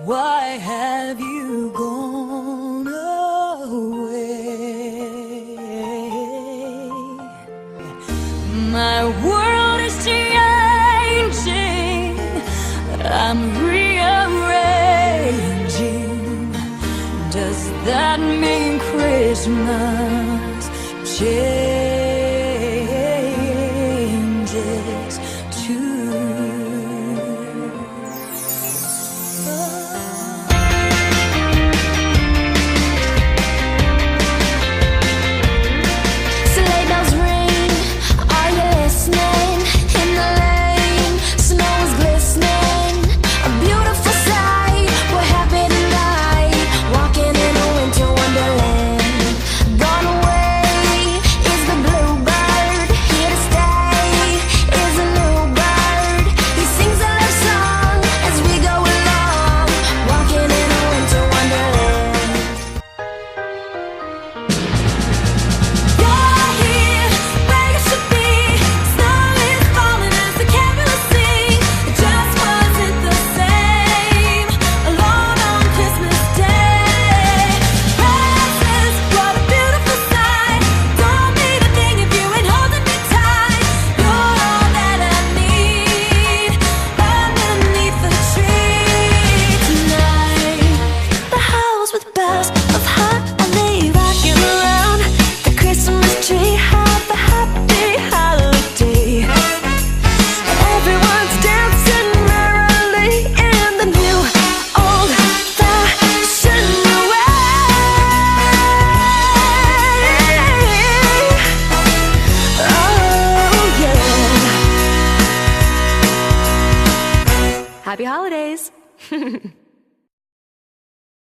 why have you gone away? My world is changing, I'm rearranging. Does that mean Christmas changes too? Sleigh bells ring, are you listening? In the lane, snow is glistening. A beautiful sight, we're happy tonight, walking in a winter wonderland. Gone away is the bluebird, here to stay is a new bird. He sings a love song as we go along, walking in a winter wonderland. You're here, where you should be. Snow is falling as the carols sing. It just wasn't the same alone on Christmas Day. Presents, what a beautiful sight. Don't need a thing if you ain't holding me tight. You're all that I need underneath the tree tonight. The house with bells of holly rocking around the Christmas tree. Have a happy holiday. Everyone's dancing merrily in the new old-fashioned way. Oh yeah. Happy holidays.